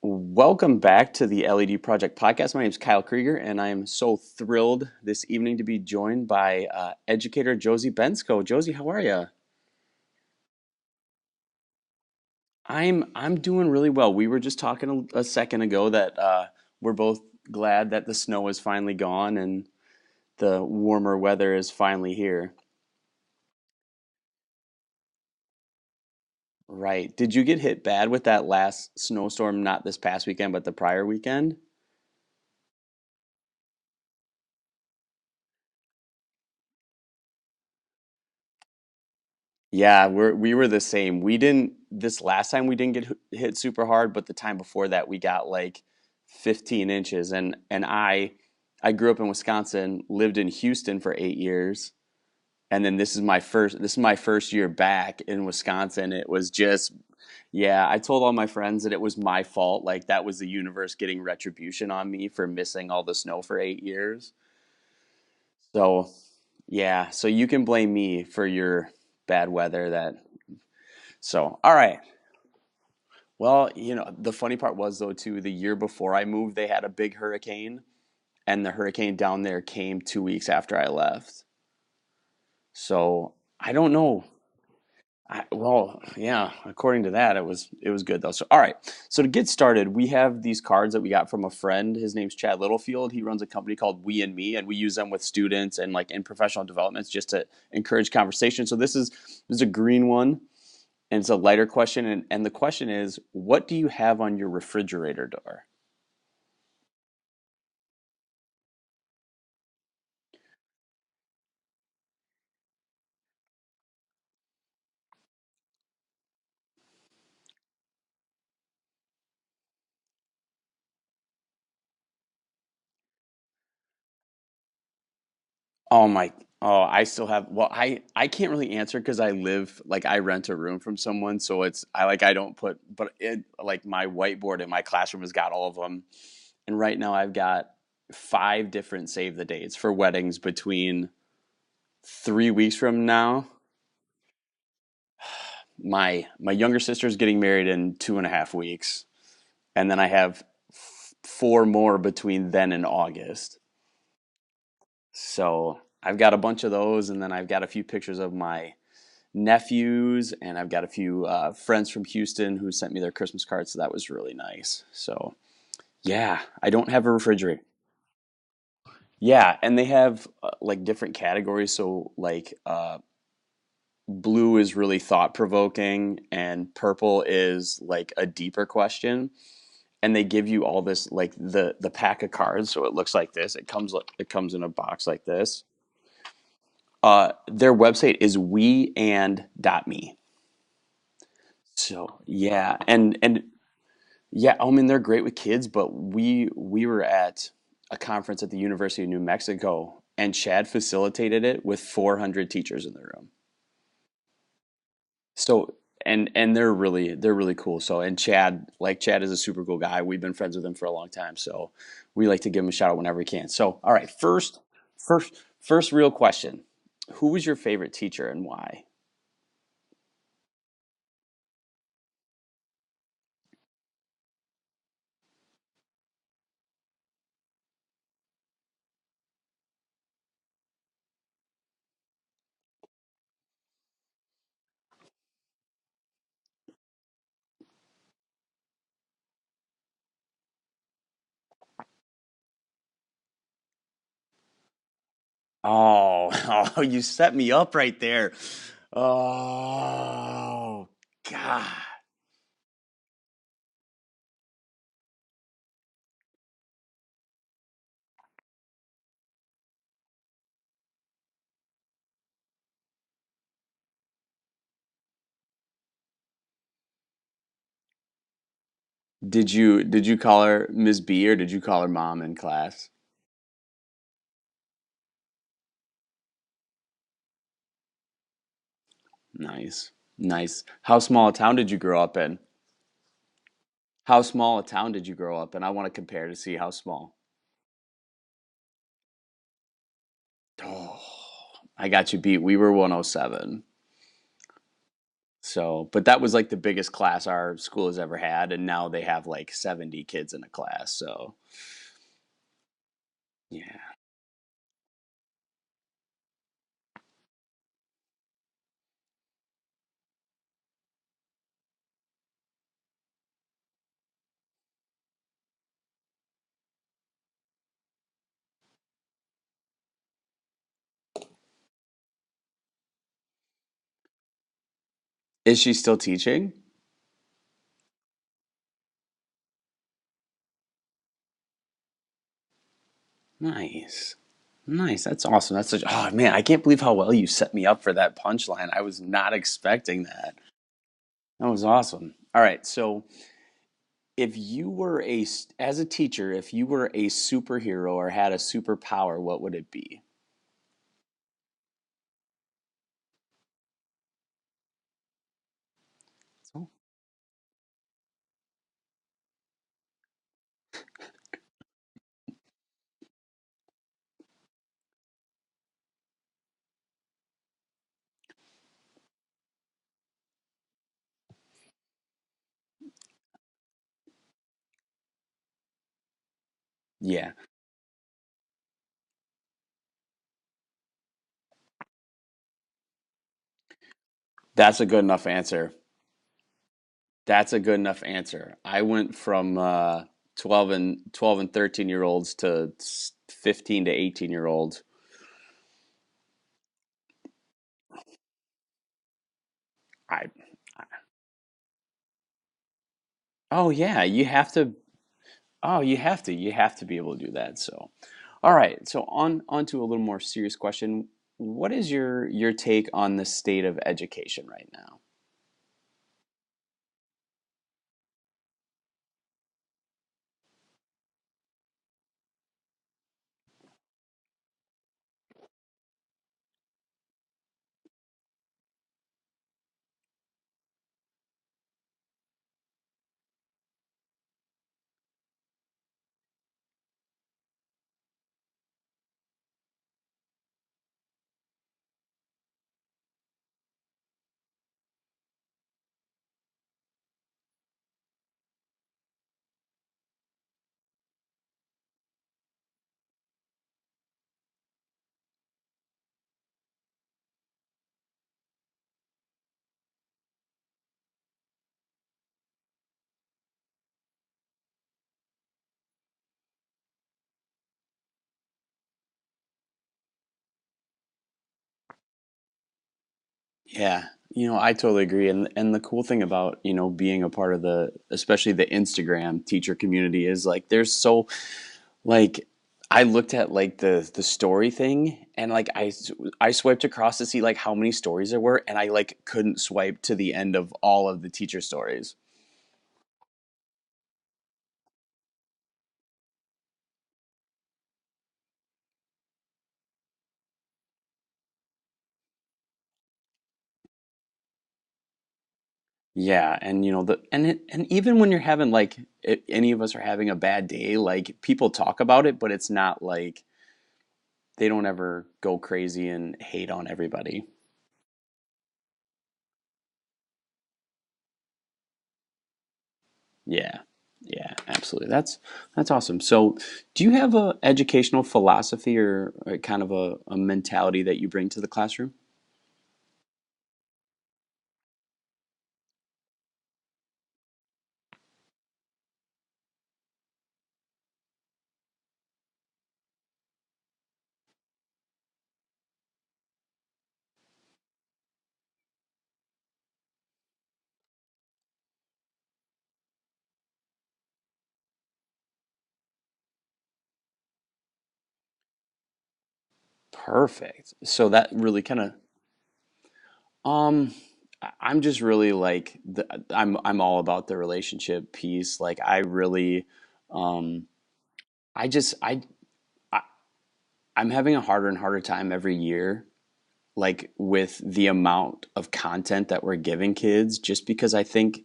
Welcome back to the LED Project Podcast. My name is Kyle Krieger, and I am so thrilled this evening to be joined by educator Josie Bensko. Josie, how are you? I'm doing really well. We were just talking a second ago that we're both glad that the snow is finally gone and the warmer weather is finally here. Right. Did you get hit bad with that last snowstorm, not this past weekend, but the prior weekend? Yeah, we were the same. We didn't this last time we didn't get hit super hard, but the time before that we got like 15 inches and I grew up in Wisconsin, lived in Houston for 8 years, and then this is my first year back in Wisconsin. It was just yeah, I told all my friends that it was my fault, like that was the universe getting retribution on me for missing all the snow for 8 years. So, yeah, so you can blame me for your bad weather that so, all right. Well, the funny part was though too, the year before I moved, they had a big hurricane, and the hurricane down there came 2 weeks after I left. So I don't know. Well, yeah, according to that, it was good though. So all right. So to get started, we have these cards that we got from a friend. His name's Chad Littlefield. He runs a company called We and Me, and we use them with students and like in professional developments just to encourage conversation. So this is a green one. And it's a lighter question. And the question is, what do you have on your refrigerator door? Oh my, oh, I still have, well, I can't really answer because I rent a room from someone. So I don't put, but like my whiteboard in my classroom has got all of them. And right now I've got five different save the dates for weddings between 3 weeks from now. My younger sister's getting married in 2.5 weeks. And then I have four more between then and August. So I've got a bunch of those, and then I've got a few pictures of my nephews, and I've got a few friends from Houston who sent me their Christmas cards. So that was really nice. So yeah, I don't have a refrigerator. Yeah, and they have like different categories. So like blue is really thought provoking, and purple is like a deeper question. And they give you all this like the pack of cards, so it looks like this. It comes in a box like this. Their website is weand.me. So yeah, and yeah, I mean they're great with kids, but we were at a conference at the University of New Mexico, and Chad facilitated it with 400 teachers in the room. So and they're really cool. So and Chad is a super cool guy. We've been friends with him for a long time, so we like to give him a shout out whenever we can. So all right, first real question: who was your favorite teacher and why? Oh, oh, you set me up right there. Oh, God. Did you call her Miss B or did you call her mom in class? Nice. Nice. How small a town did you grow up in? How small a town did you grow up in? I want to compare to see how small. Oh, I got you beat. We were 107. So, but that was like the biggest class our school has ever had, and now they have like 70 kids in a class. So, yeah. Is she still teaching? Nice. Nice. That's awesome. That's such, oh man, I can't believe how well you set me up for that punchline. I was not expecting that. That was awesome. All right. So, if you were as a teacher, if you were a superhero or had a superpower, what would it be? So, yeah, that's a good enough answer. That's a good enough answer. I went from 12 and 13-year olds to 15 to 18-year olds. I Oh yeah, you have to. Oh, you have to be able to do that. So, all right. So on to a little more serious question. What is your take on the state of education right now? Yeah, I totally agree. And the cool thing about, being a part of especially the Instagram teacher community is like there's so like I looked at like the story thing and like I swiped across to see like how many stories there were and I like couldn't swipe to the end of all of the teacher stories. Yeah, and and even when you're having like any of us are having a bad day, like people talk about it, but it's not like they don't ever go crazy and hate on everybody. Yeah. Yeah, absolutely. That's awesome. So, do you have a educational philosophy or kind of a mentality that you bring to the classroom? Perfect. So that really kind of um I'm just really like I'm all about the relationship piece. Like I really um I just I I'm having a harder and harder time every year like with the amount of content that we're giving kids just because I think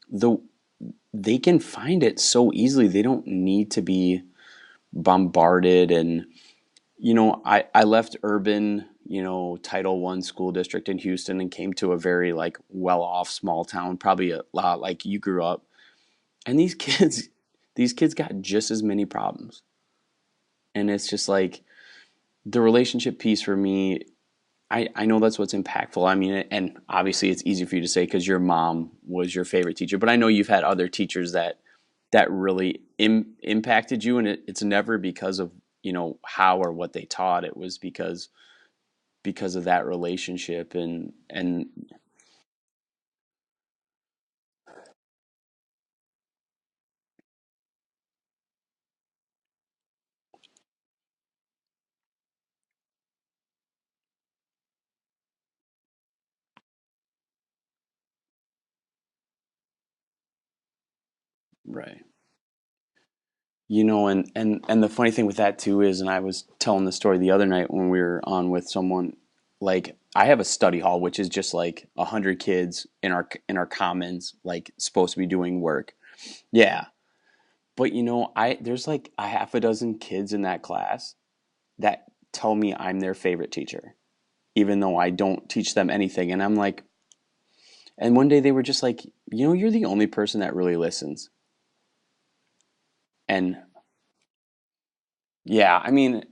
the they can find it so easily. They don't need to be bombarded and I left urban, Title One school district in Houston and came to a very like well off small town, probably a lot like you grew up. And these kids got just as many problems. And it's just like the relationship piece for me, I know that's what's impactful. I mean, and obviously it's easy for you to say because your mom was your favorite teacher, but I know you've had other teachers that really impacted you, and it's never because of how or what they taught. It was because of that relationship and right. And the funny thing with that too is, and I was telling the story the other night when we were on with someone, like I have a study hall which is just like 100 kids in our commons, like supposed to be doing work. Yeah, but I there's like a half a dozen kids in that class that tell me I'm their favorite teacher, even though I don't teach them anything. And I'm like, and one day they were just like, you're the only person that really listens. And yeah, I mean,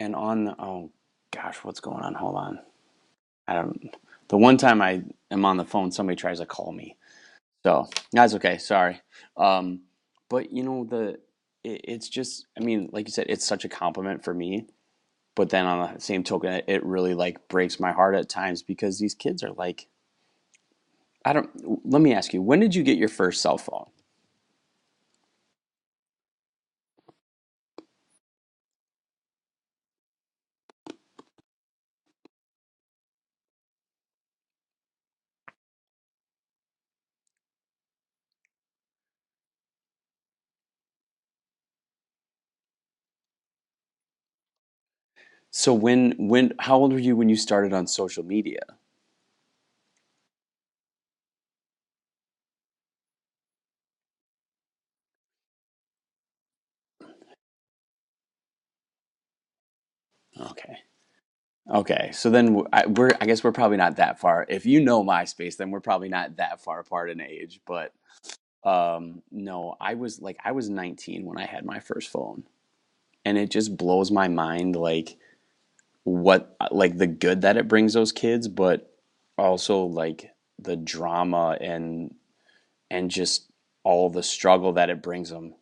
and oh gosh, what's going on? Hold on. I don't, the one time I am on the phone, somebody tries to call me. So that's okay. Sorry. Um, but it's just, I mean, like you said, it's such a compliment for me. But then on the same token, it really like breaks my heart at times because these kids are like, I don't, let me ask you, when did you get your first cell phone? So how old were you when you started on social media? Okay. Okay, so then I guess we're probably not that far. If you know MySpace, then we're probably not that far apart in age. But no, I was 19 when I had my first phone, and it just blows my mind like the good that it brings those kids, but also like the drama and just all the struggle that it brings them.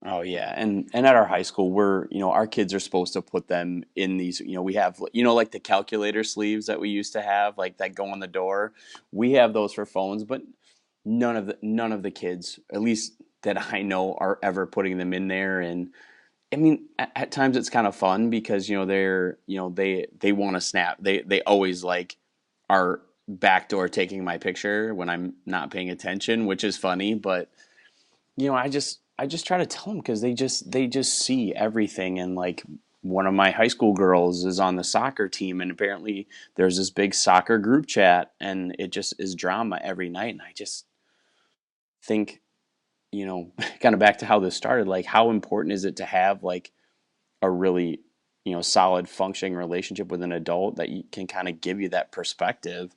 Oh yeah, and at our high school, our kids are supposed to put them in these. We have like the calculator sleeves that we used to have, like that go on the door. We have those for phones, but none of the kids, at least that I know, are ever putting them in there. And I mean, at times it's kind of fun because they want to snap. They always like are backdoor taking my picture when I'm not paying attention, which is funny, but I just try to tell them because they just see everything. And like one of my high school girls is on the soccer team, and apparently there's this big soccer group chat, and it just is drama every night. And I just think, kind of back to how this started, like how important is it to have like a really solid functioning relationship with an adult that can kind of give you that perspective.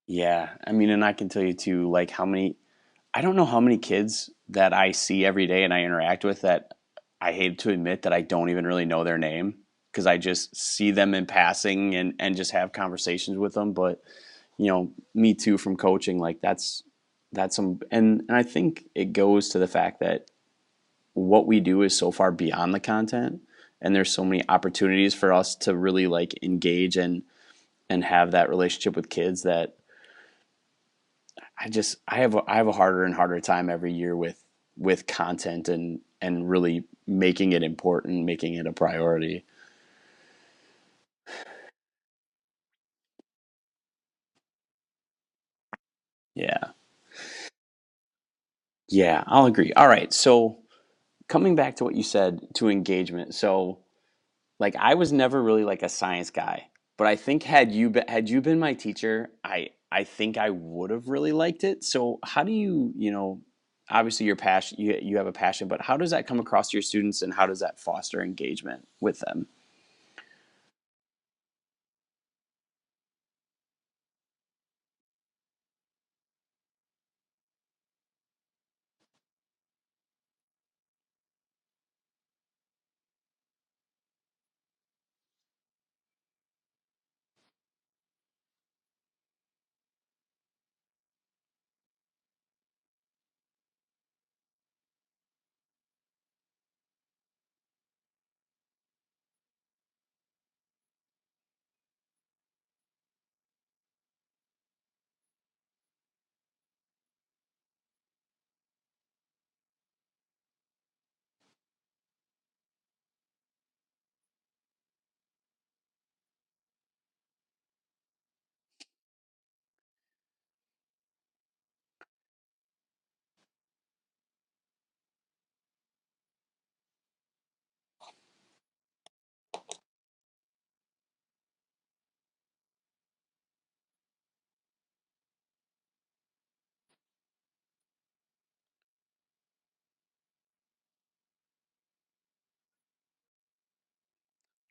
Yeah, I mean, and I can tell you too, like how many, I don't know how many kids that I see every day and I interact with that I hate to admit that I don't even really know their name because I just see them in passing and just have conversations with them. But, me too from coaching, like that's some, and I think it goes to the fact that what we do is so far beyond the content and there's so many opportunities for us to really like engage and have that relationship with kids that I have a harder and harder time every year with content and really making it important, making it a priority. Yeah. Yeah, I'll agree. All right. So coming back to what you said to engagement. So like I was never really like a science guy, but I think had you been my teacher, I think I would have really liked it. So how do you, obviously your passion you have a passion, but how does that come across to your students and how does that foster engagement with them?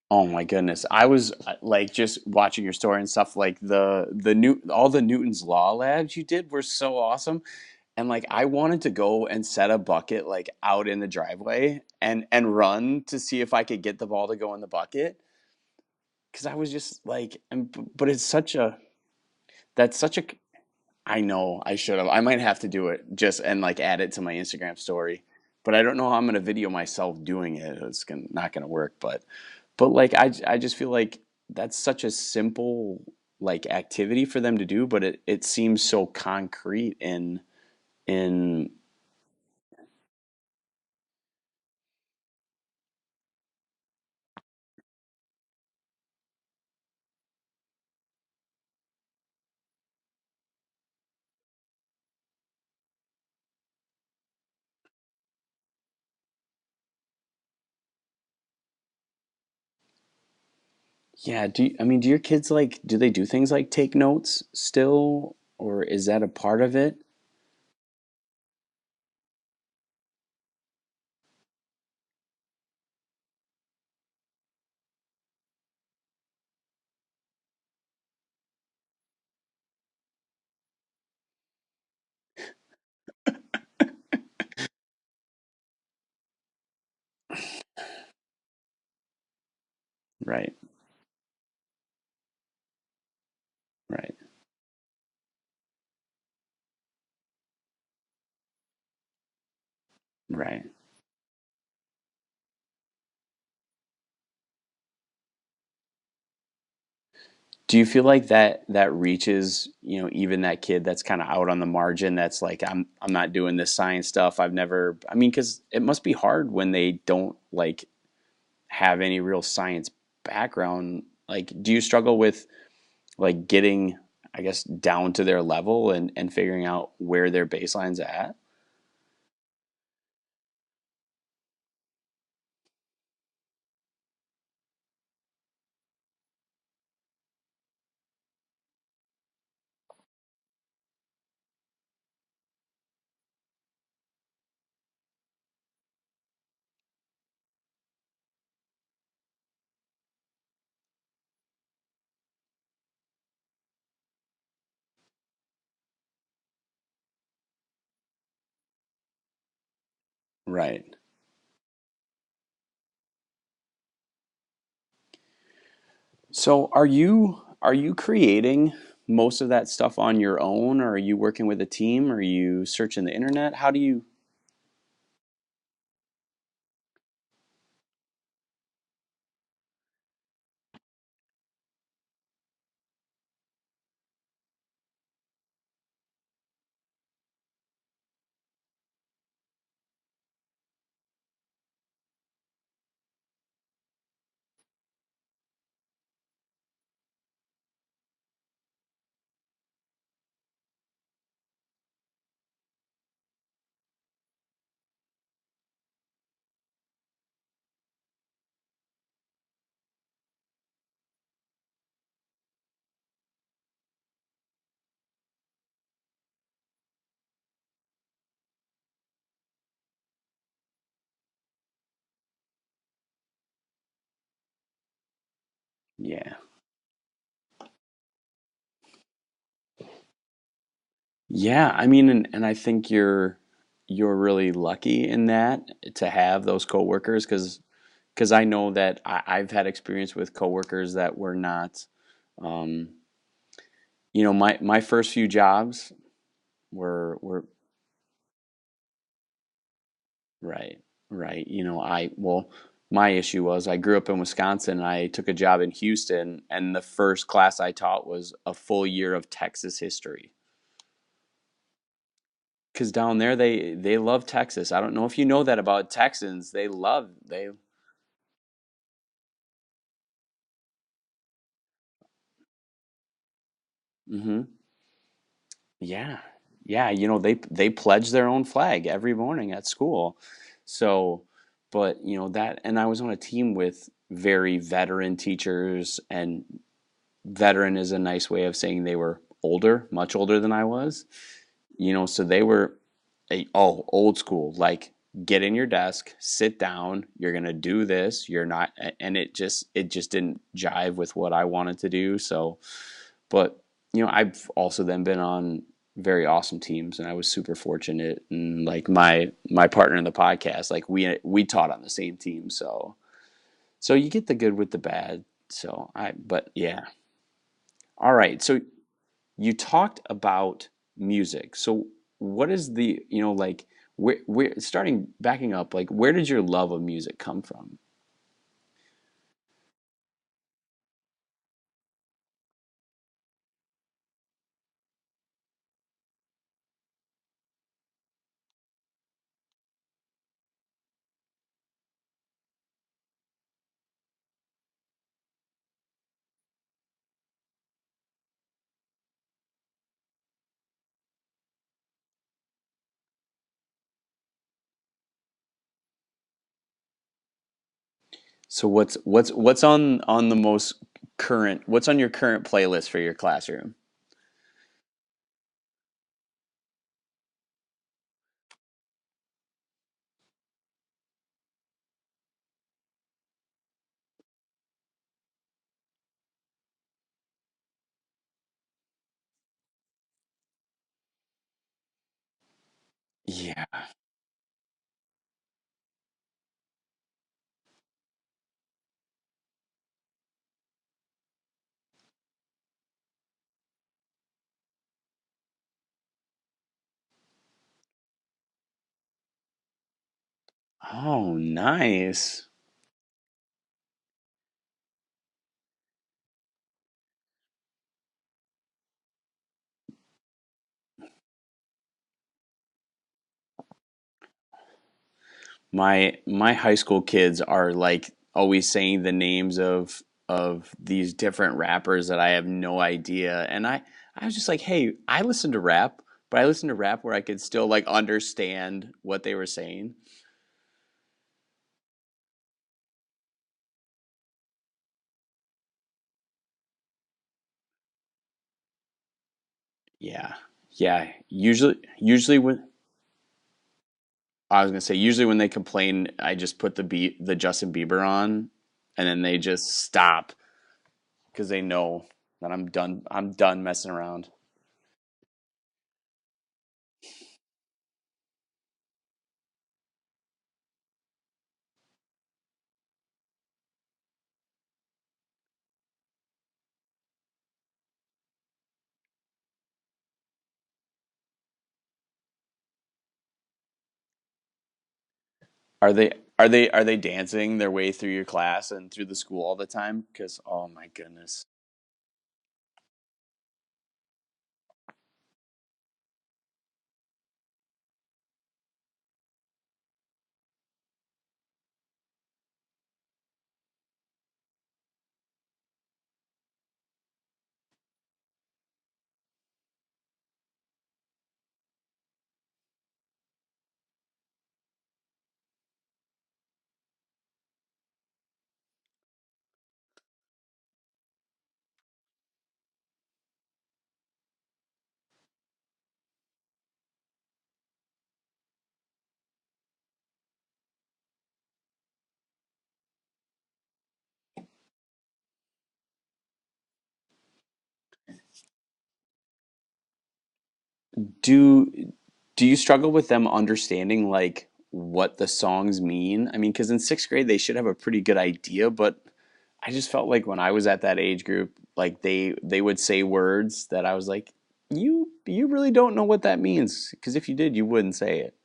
Oh my goodness. I was like just watching your story and stuff like the new all the Newton's Law labs you did were so awesome. And like I wanted to go and set a bucket like out in the driveway and run to see if I could get the ball to go in the bucket cuz I was just like but it's such a that's such a I know I should have. I might have to do it just and like add it to my Instagram story. But I don't know how I'm going to video myself doing it. Not going to work, but like I just feel like that's such a simple like activity for them to do, but it seems so concrete in yeah, I mean do your kids like do they do things like take notes still or is that a part of it? Right. Right. Right. Do you feel like that reaches, even that kid that's kind of out on the margin that's like I'm not doing this science stuff. I've never I mean cuz it must be hard when they don't like have any real science background. Like do you struggle with like getting I guess down to their level and figuring out where their baseline's at? Right. So are you creating most of that stuff on your own, or are you working with a team, or are you searching the internet? How do you? Yeah. Yeah, I mean, and I think you're really lucky in that to have those coworkers because I know that I've had experience with coworkers that were not, um, my first few jobs were right, right. My issue was I grew up in Wisconsin and I took a job in Houston, and the first class I taught was a full year of Texas history. Because down there they love Texas. I don't know if you know that about Texans. They. Hmm. Yeah, yeah. They pledge their own flag every morning at school. So, but that, and I was on a team with very veteran teachers, and veteran is a nice way of saying they were older, much older than I was. So they were old school, like get in your desk, sit down, you're gonna do this, you're not, and it just didn't jive with what I wanted to do. So, but I've also then been on very awesome teams, and I was super fortunate, and like my partner in the podcast, like we taught on the same team. So you get the good with the bad. But yeah. All right, so you talked about music. So what is like, where starting backing up, like where did your love of music come from? So what's on the most current, what's on your current playlist for your classroom? Yeah. Oh, nice. My high school kids are like always saying the names of these different rappers that I have no idea. And I was just like, "Hey, I listen to rap, but I listen to rap where I could still like understand what they were saying." Yeah. Yeah. Usually when I was gonna say, usually when they complain, I just put the Justin Bieber on, and then they just stop because they know that I'm done messing around. Are they dancing their way through your class and through the school all the time? Because oh my goodness. Do do you struggle with them understanding like what the songs mean? I mean, because in sixth grade they should have a pretty good idea, but I just felt like when I was at that age group, like they would say words that I was like, you really don't know what that means, because if you did, you wouldn't say it.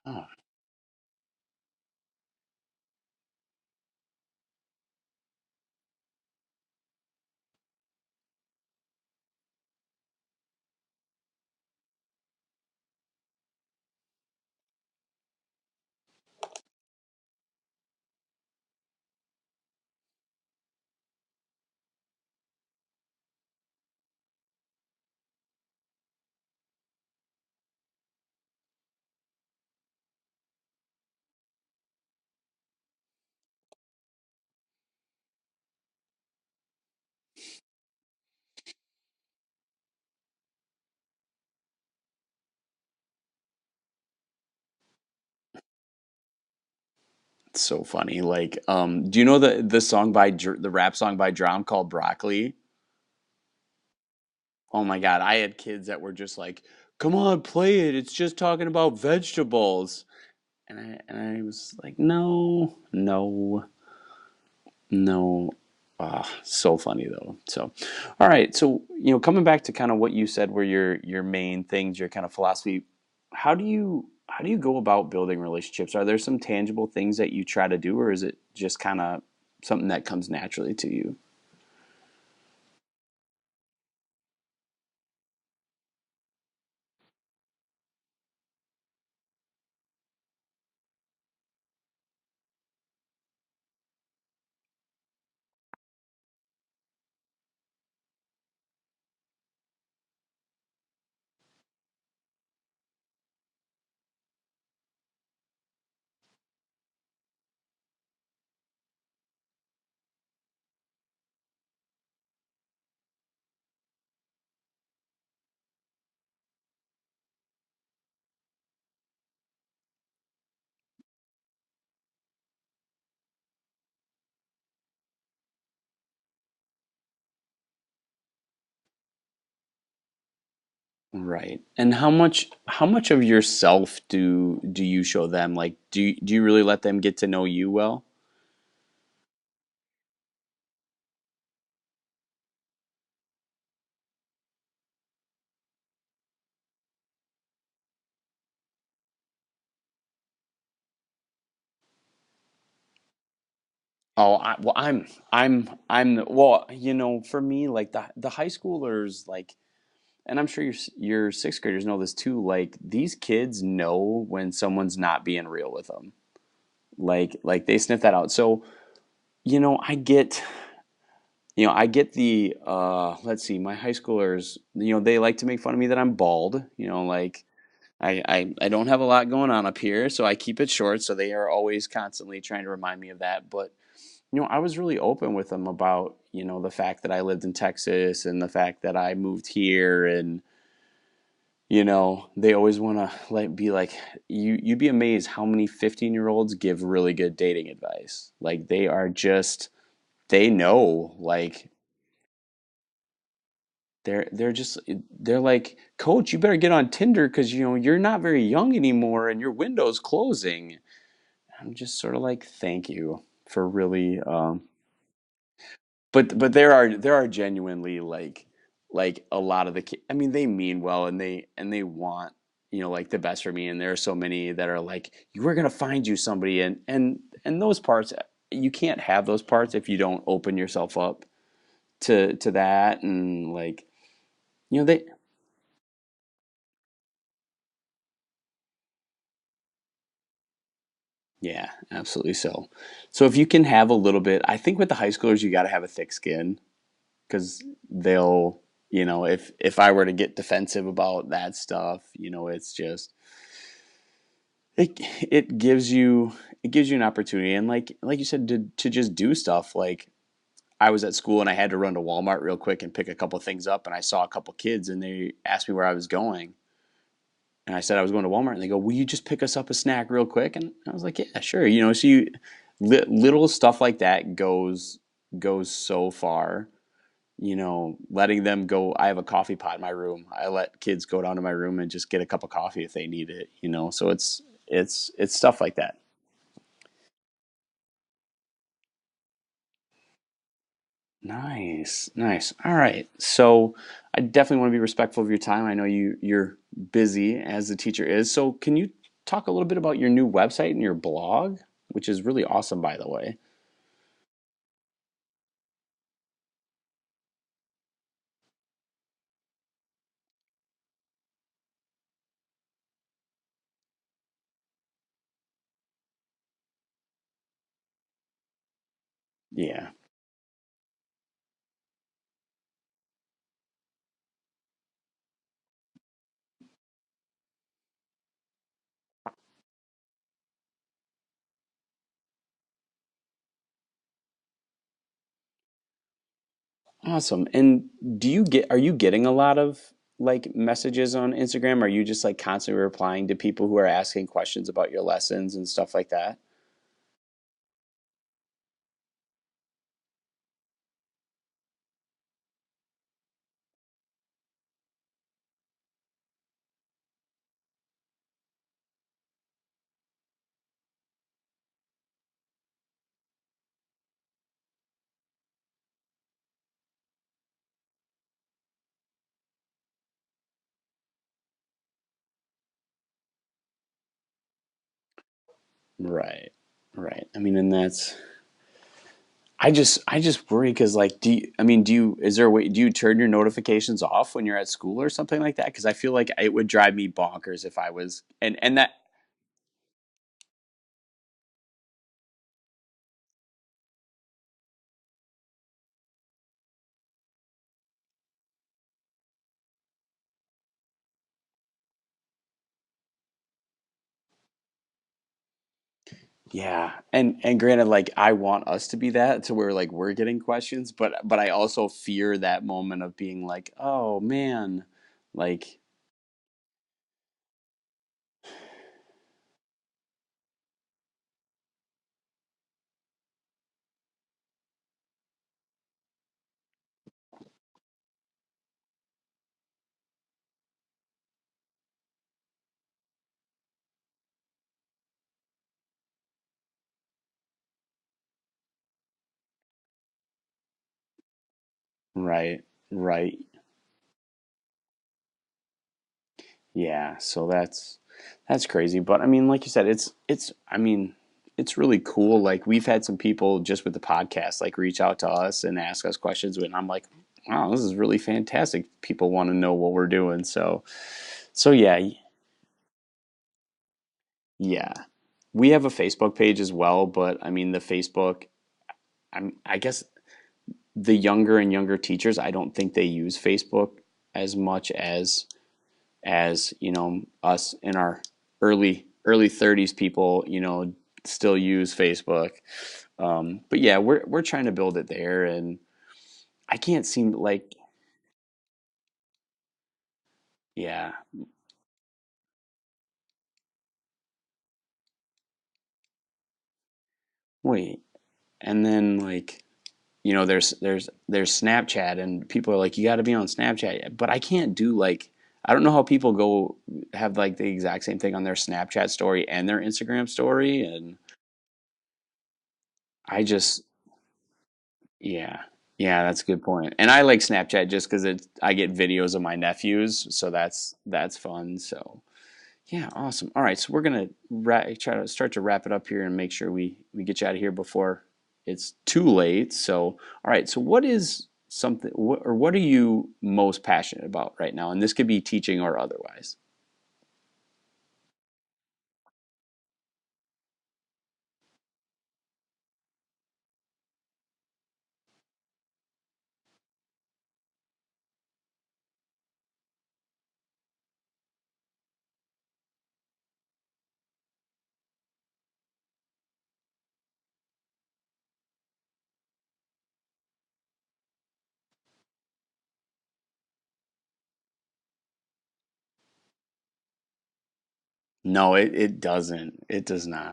Oh, it's so funny. Like, do you know the song by the rap song by Drum called Broccoli? Oh my God, I had kids that were just like, "Come on, play it. It's just talking about vegetables." And I was like, "No, no, no." Ah, so funny though. So, all right. So, coming back to kind of what you said were your main things, your kind of philosophy, how do you go about building relationships? Are there some tangible things that you try to do, or is it just kind of something that comes naturally to you? Right. And how much of yourself do you show them? Like, do you really let them get to know you well? Oh, well, well, for me, like the high schoolers, like, and I'm sure your sixth graders know this too. Like, these kids know when someone's not being real with them. Like they sniff that out. So, you know, I get, I get the let's see, my high schoolers, they like to make fun of me that I'm bald. Like I don't have a lot going on up here, so I keep it short. So they are always constantly trying to remind me of that. But I was really open with them about, the fact that I lived in Texas and the fact that I moved here, and they always want to be like you'd be amazed how many 15-year-olds give really good dating advice. Like they are just they know like they're just they're like, "Coach, you better get on Tinder because you're not very young anymore and your window's closing." I'm just sort of like, "Thank you for really but there are genuinely like a lot of the kids. I mean, they mean well and they want like the best for me. And there are so many that are like, "We're gonna find you somebody," and those parts you can't have those parts if you don't open yourself up to that and like they. Yeah, absolutely so. So if you can have a little bit, I think with the high schoolers you got to have a thick skin because they'll if I were to get defensive about that stuff, it's just it it gives you an opportunity and like you said to just do stuff like I was at school and I had to run to Walmart real quick and pick a couple things up and I saw a couple kids and they asked me where I was going and I said I was going to Walmart and they go, "Will you just pick us up a snack real quick?" And I was like, "Yeah, sure." So little stuff like that goes so far. Letting them go. I have a coffee pot in my room. I let kids go down to my room and just get a cup of coffee if they need it. So it's stuff like that. Nice, nice. All right. So I definitely want to be respectful of your time. I know you're busy as the teacher is. So can you talk a little bit about your new website and your blog, which is really awesome, by the way? Yeah. Awesome. And are you getting a lot of like messages on Instagram? Are you just like constantly replying to people who are asking questions about your lessons and stuff like that? Right. Right. I mean, and I just worry because like is there a way do you turn your notifications off when you're at school or something like that? Because I feel like it would drive me bonkers if I was and that yeah. And granted, like I want us to be that to where like we're getting questions, but I also fear that moment of being like, oh man, like right, right. Yeah, so that's crazy. But I mean, like you said, it's I mean, it's really cool. Like we've had some people just with the podcast like reach out to us and ask us questions and I'm like, wow, this is really fantastic. People want to know what we're doing. So yeah, yeah. We have a Facebook page as well, but I mean the Facebook I guess the younger and younger teachers, I don't think they use Facebook as much as us in our early 30s people still use Facebook. But yeah, we're trying to build it there and I can't seem like yeah Wait, and then like there's Snapchat, and people are like, you got to be on Snapchat, but I can't do like I don't know how people go have like the exact same thing on their Snapchat story and their Instagram story, and I just yeah. Yeah, that's a good point. And I like Snapchat just because I get videos of my nephews, so that's fun. So yeah, awesome. All right, so we're gonna try to start to wrap it up here and make sure we get you out of here before it's too late. So all right, so what is something or what are you most passionate about right now? And this could be teaching or otherwise. No, it doesn't. It does not.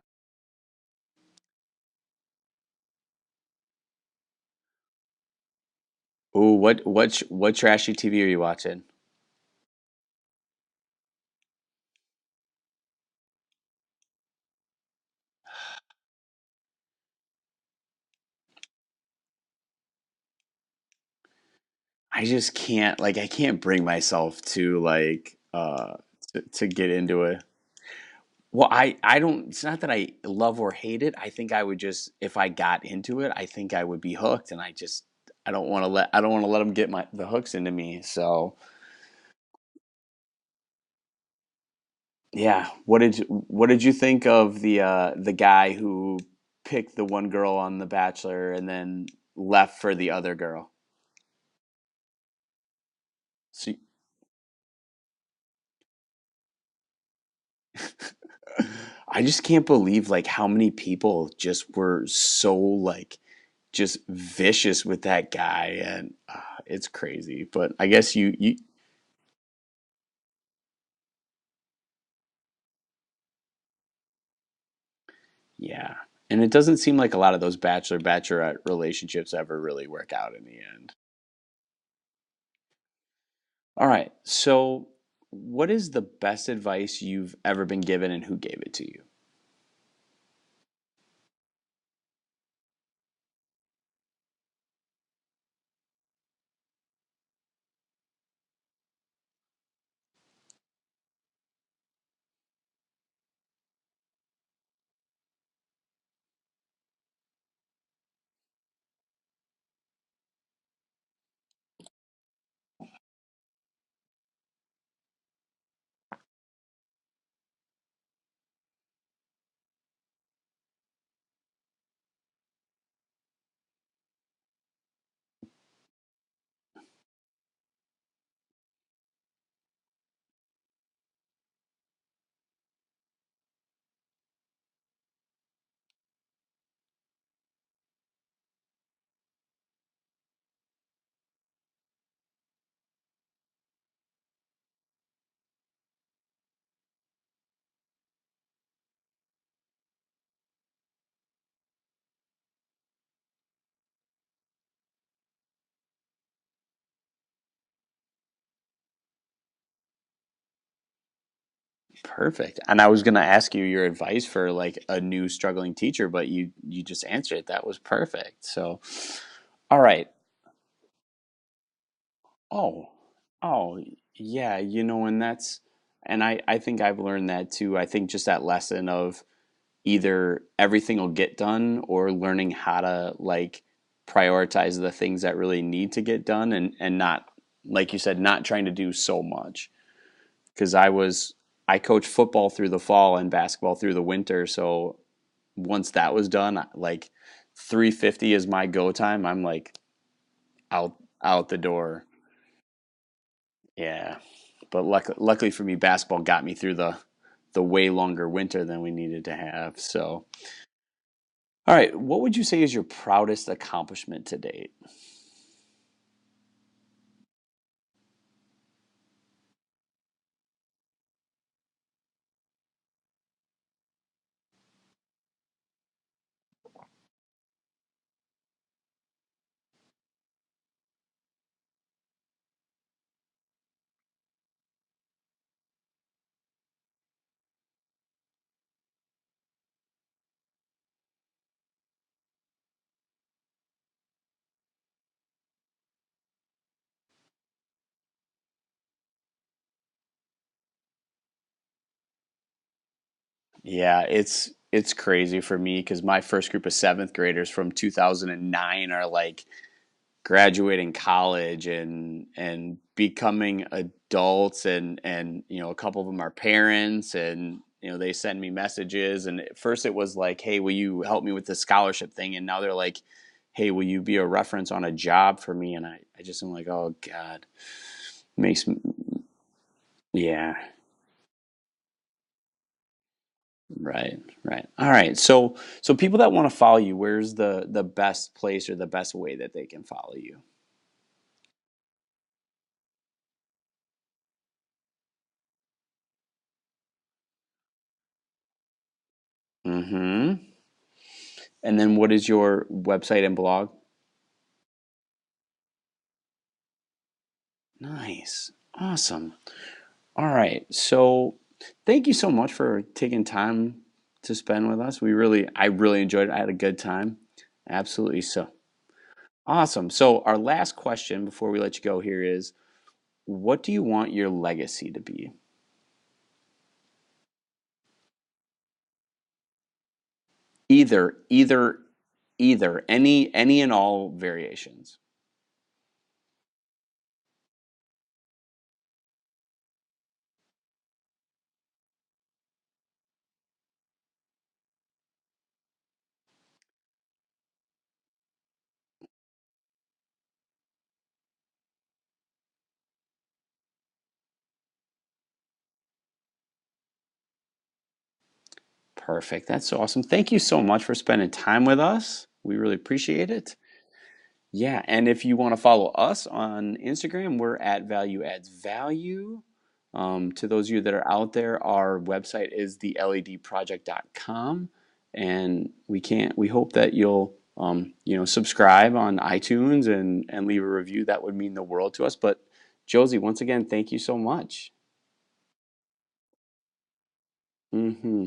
Ooh, what trashy TV are you watching? I just can't like I can't bring myself to like to get into it. Well, I don't it's not that I love or hate it. I think I would just if I got into it, I think I would be hooked, and I don't want to let them get my the hooks into me. So, yeah, what did you think of the guy who picked the one girl on The Bachelor and then left for the other girl? So I just can't believe like how many people just were so like just vicious with that guy, and it's crazy. But I guess you yeah. And it doesn't seem like a lot of those bachelor bachelorette relationships ever really work out in the end. All right. So, what is the best advice you've ever been given and who gave it to you? Perfect. And I was going to ask you your advice for like a new struggling teacher, but you just answered it. That was perfect. So, all right. Oh, oh, yeah, and and I think I've learned that too. I think just that lesson of either everything will get done or learning how to like prioritize the things that really need to get done and not like you said, not trying to do so much. Because I coached football through the fall and basketball through the winter, so once that was done, like 3:50 is my go time. I'm like out the door. Yeah, but luckily for me, basketball got me through the way longer winter than we needed to have. So, all right, what would you say is your proudest accomplishment to date? Yeah, it's crazy for me because my first group of seventh graders from 2009 are like graduating college and becoming adults, and a couple of them are parents, and they send me messages, and at first it was like, hey, will you help me with the scholarship thing, and now they're like, hey, will you be a reference on a job for me, and I just am like, oh God, makes me, yeah. Right, right. All right. So people that want to follow you, where's the best place or the best way that they can follow you? Mm-hmm. And then what is your website and blog? Nice. Awesome. All right. So thank you so much for taking time to spend with us. I really enjoyed it. I had a good time. Absolutely. So awesome. So our last question before we let you go here is, what do you want your legacy to be? Either, either, either. Any and all variations. Perfect. That's so awesome. Thank you so much for spending time with us. We really appreciate it. Yeah, and if you want to follow us on Instagram, we're at Value Adds Value. To those of you that are out there, our website is theledproject.com, and we hope that you'll subscribe on iTunes and leave a review. That would mean the world to us. But Josie, once again, thank you so much. Hmm.